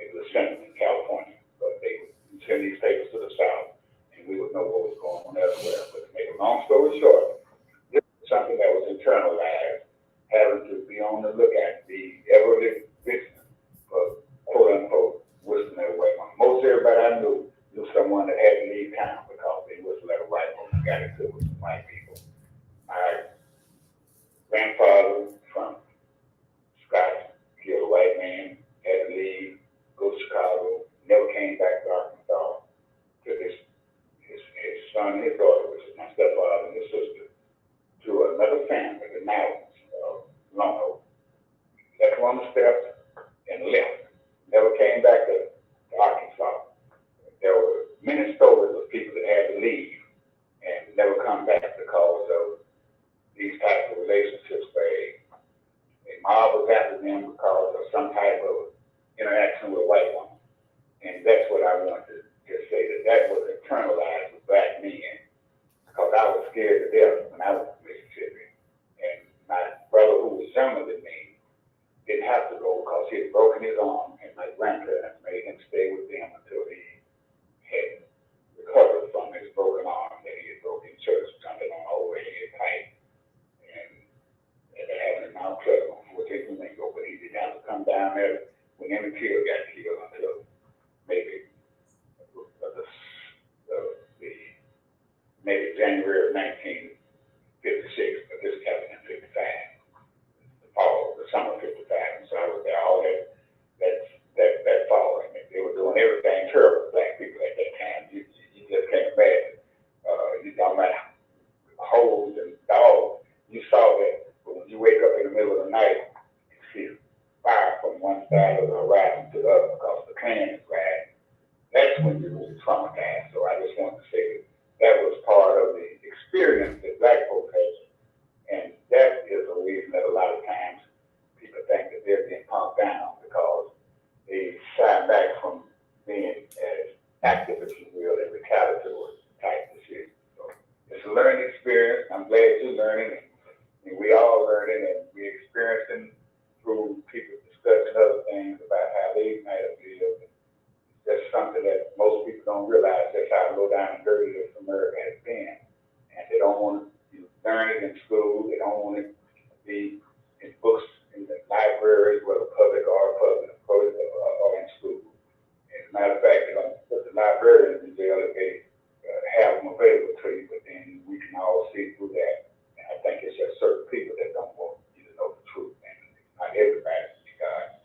It was sent in California, but they would send these papers to the South, and we would know what was going on elsewhere. But to make a long story short, this was something that was internalized, having to be on the lookout, be ever vigilant for quote unquote whistling their way on. Most everybody I knew someone that had to leave town because they whistled at a white woman, got into it with some white people. My grandfather from Scott killed a white man, had to leave, go to Chicago, never came back to Arkansas. Took his son and his daughter, which is my stepfather and his sister, to another family, the Mountains of Long Oak. Left them on the steps and left. Never came back to Arkansas. There were many stories of people that had to leave and never come back because of these types of relationships where a mob was after them because of some type of interaction with a white woman. And that's what I want to just say, that was internalized with black men January of 1956, but this happened in 55, the summer of 55. And so I was there all that fall. And they were doing everything terrible to black people at that time. You just can't imagine. You talking about holes and dogs. You saw that, but when you wake up in the middle of the night, you see fire from one side of the horizon to the other because the Klan is riding. That's when you was traumatized. So I just wanted to say that was part of the experience that black folks had. And that is a reason that a lot of times people think that they're being pumped down because they shy back from being as active, if you will, and retaliatory type decisions. So it's a learning experience. I'm glad you're learning, and we all learning, and we experiencing through people discussing other things about how they might have lived. That's something that most people don't realize. That's how low down and dirty this America has been, and they don't want to learn it in school. They don't want it to be in books in the libraries, whether public or in school. As a matter of fact, they're going to put the librarians in jail if they have them available to you, but then we can all see through that. And I think it's just certain people that don't want you to know the truth, and not everybody is God.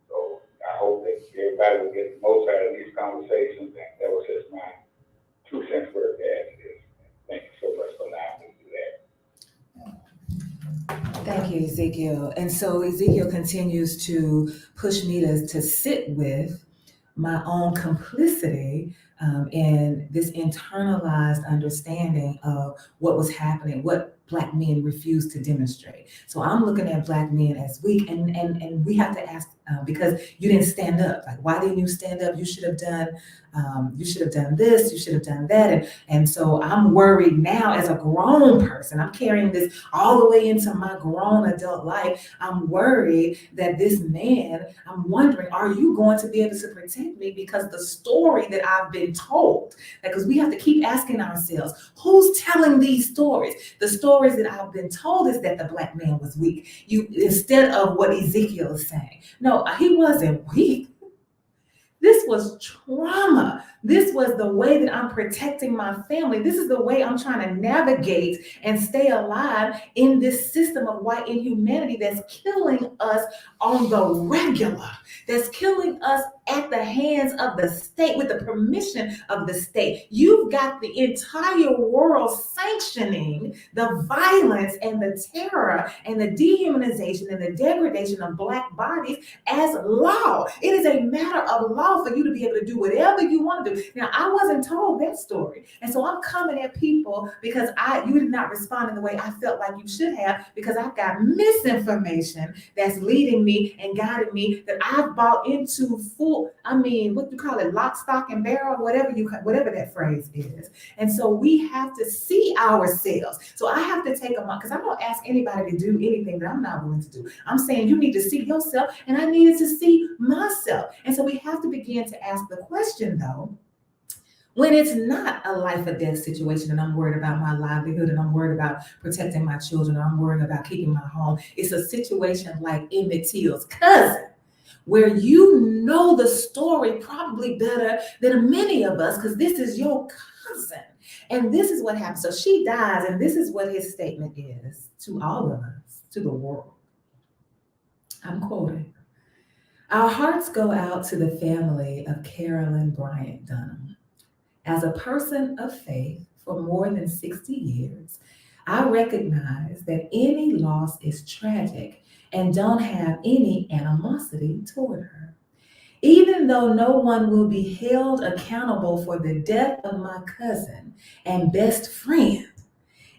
So I hope that everybody will get the most out of these conversations, and that was just my 2 cents worth to add to this. Thank you so much for allowing me to do that. Thank you, Ezekiel. And so Ezekiel continues to push me to sit with my own complicity in this internalized understanding of what was happening, what Black men refused to demonstrate. So I'm looking at Black men as weak, and we have to ask, because you didn't stand up. Like, why didn't you stand up? You should have done this, you should have done that. And so I'm worried now as a grown person. I'm carrying this all the way into my grown adult life. I'm worried that this man, I'm wondering, are you going to be able to protect me? Because the story that I've been told, because we have to keep asking ourselves, who's telling these stories? The stories that I've been told is that the Black man was weak. Instead of what Ezekiel is saying. No, he wasn't weak. This was trauma. This was the way that I'm protecting my family. This is the way I'm trying to navigate and stay alive in this system of white inhumanity that's killing us on the regular, that's killing us at the hands of the state with the permission of the state. You've got the entire world sanctioning the violence and the terror and the dehumanization and the degradation of Black bodies as law. It is a matter of law for you to be able to do whatever you want to do. Now, I wasn't told that story. And so I'm coming at people because you did not respond in the way I felt like you should have, because I've got misinformation that's leading me and guiding me that I've bought into what you call it, lock, stock, and barrel, whatever that phrase is. And so we have to see ourselves. So I have to take a moment, because I don't ask anybody to do anything that I'm not willing to do. I'm saying you need to see yourself, and I needed to see myself. And so we have to begin to ask the question, though, when it's not a life or death situation and I'm worried about my livelihood and I'm worried about protecting my children, or I'm worried about keeping my home, it's a situation like Emmett Till's cousin, where you know the story probably better than many of us, because this is your cousin. And this is what happened. So she dies, and this is what his statement is to all of us, to the world. I'm quoting. Our hearts go out to the family of Carolyn Bryant Dunham. As a person of faith for more than 60 years, I recognize that any loss is tragic and don't have any animosity toward her. Even though no one will be held accountable for the death of my cousin and best friend,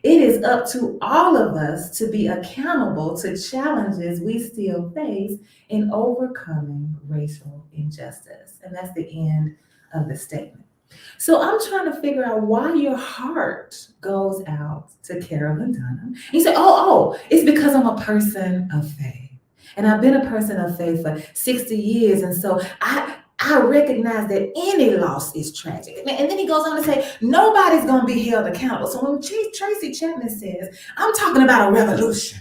it is up to all of us to be accountable to challenges we still face in overcoming racial injustice. And that's the end of the statement. So I'm trying to figure out why your heart goes out to Carolyn Dunham. You say, oh, it's because I'm a person of faith. And I've been a person of faith for 60 years. And so I recognize that any loss is tragic. And then he goes on to say, nobody's going to be held accountable. So when Tracy Chapman says, I'm talking about a revolution.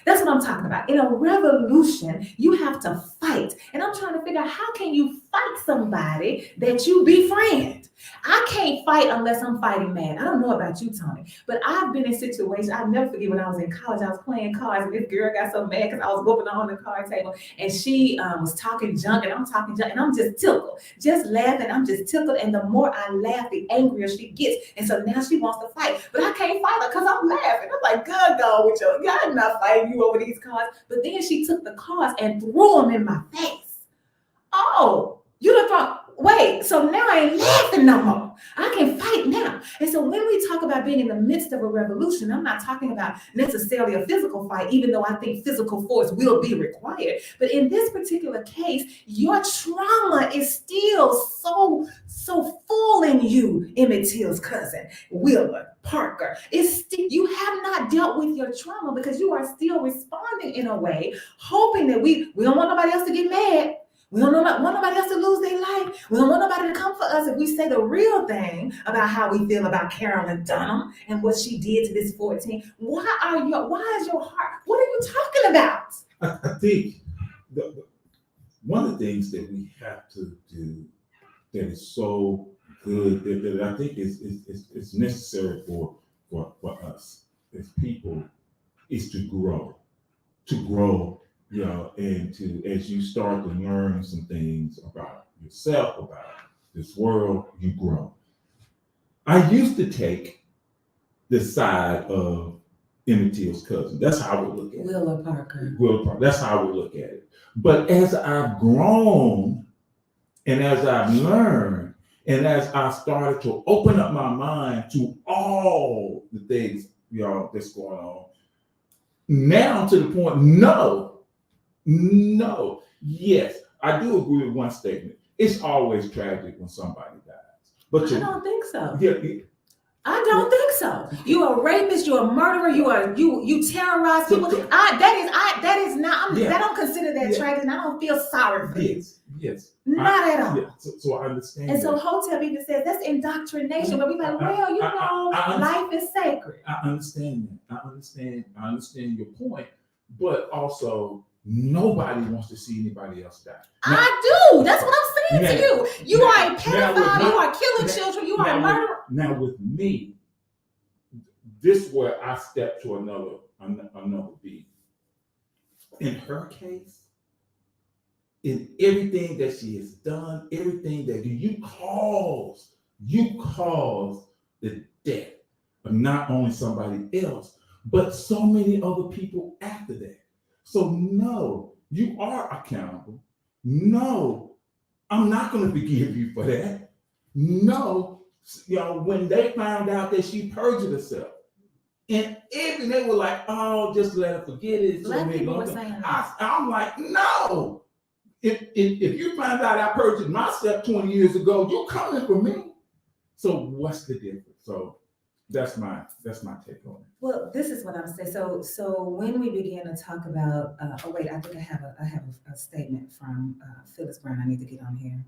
That's what I'm talking about. In a revolution, you have to fight. And I'm trying to figure out, how can you fight somebody that you befriend? I can't fight unless I'm fighting mad. I don't know about you, Tony, but I've been in situations. I'll never forget when I was in college. I was playing cards, and this girl got so mad because I was whooping her on the card table, and she was talking junk, and I'm talking junk, and I'm just tickled, just laughing. I'm just tickled, and the more I laugh, the angrier she gets, and so now she wants to fight, but I can't fight her because I'm laughing. I'm like, good dog with you. I'm not fighting you over these cards. But then she took the cards and threw them in my face. Oh, you done thought. Wait, so now I ain't laughing no more. I can fight now. And so when we talk about being in the midst of a revolution, I'm not talking about necessarily a physical fight, even though I think physical force will be required. But in this particular case, your trauma is still so full in you, Emmett Till's cousin, Wheeler Parker. You have not dealt with your trauma because you are still responding in a way, hoping that we don't want nobody else to get mad. We don't want nobody else to lose their life. We don't want nobody to come for us if we say the real thing about how we feel about Carolyn Dunham and what she did to this 14. Why is your heart? What are you talking about? I think one of the things that we have to do that is so good that I think is necessary for us as people is to grow. And as you start to learn some things about yourself, about this world, you grow. I used to take the side of Emmett Till's cousin. That's how I would look at it. Wheeler Parker. That's how I would look at it. But as I've grown and as I've learned and as I started to open up my mind to all the things, that's going on, now to the point, no, yes, I do agree with one statement. It's always tragic when somebody dies. But I don't think so. Yeah, I don't think so. You are a rapist. You're a murderer. You terrorize people. That is not. I don't consider that tragic. And I don't feel sorry for you. Yes. Not at all. Yeah, so I understand. And so Hotep even says that's indoctrination. But we like, life is sacred. I understand that. I understand your point. But also, nobody wants to see anybody else die. Now, I do. That's what I'm saying to you. You are a pedophile. You are killing children. You are a murderer. Now with me, this is where I step to another beat. In her case, in everything that she has done, everything that you caused the death of not only somebody else, but so many other people after that. So no, you are accountable. No, I'm not going to forgive you for that. No, when they found out that she perjured herself, and even they were like, "Oh, just let her forget it." Black people were saying that. I'm like, no. If you find out I perjured myself 20 years ago, you're coming for me. So what's the difference? So that's my take on it. Well, this is what I'm saying. So when we begin to talk about, I think I have a statement from Phyllis Brown. I need to get on here.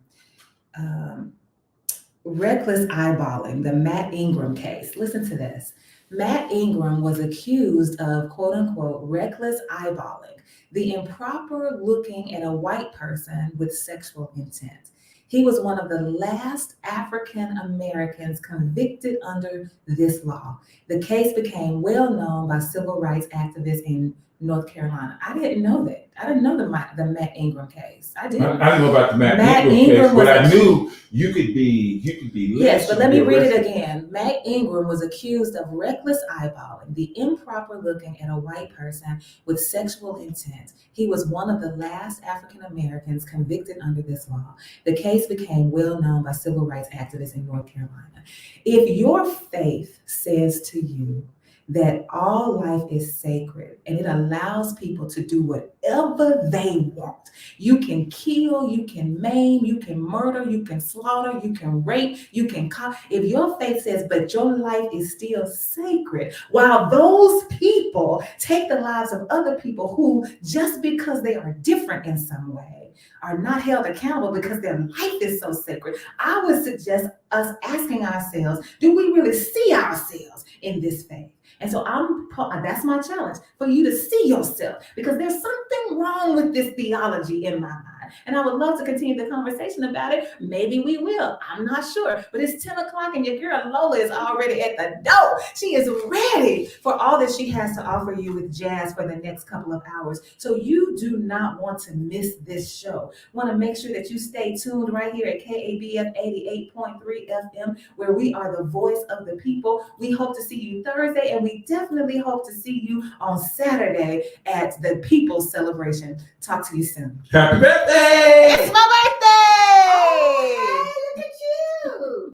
Reckless eyeballing, the Matt Ingram case. Listen to this. Matt Ingram was accused of, quote unquote, reckless eyeballing, the improper looking at a white person with sexual intent. He was one of the last African Americans convicted under this law. The case became well known by civil rights activists in North Carolina. I didn't know that. I didn't know the Matt Ingram case. I didn't. I didn't know about the Matt Ingram case, but I knew you could be. Yes, but let me read it again. Matt Ingram was accused of reckless eyeballing, the improper looking at a white person with sexual intent. He was one of the last African Americans convicted under this law. The case became well known by civil rights activists in North Carolina. If your faith says to you that all life is sacred and it allows people to do whatever they want. You can kill, you can maim, you can murder, you can slaughter, you can rape, you can if your faith says, but your life is still sacred, while those people take the lives of other people who, just because they are different in some way, are not held accountable because their life is so sacred, I would suggest us asking ourselves, do we really see ourselves in this faith? And so that's my challenge for you to see yourself, because there's something wrong with this theology in my mind. And I would love to continue the conversation about it. Maybe we will. I'm not sure. But it's 10 o'clock and your girl Lola is already at the door. She is ready for all that she has to offer you with jazz for the next couple of hours. So you do not want to miss this show. Want to make sure that you stay tuned right here at KABF 88.3 FM, where we are the voice of the people. We hope to see you Thursday, and we definitely hope to see you on Saturday at the People's Celebration. Talk to you soon. Happy birthday! It's my birthday!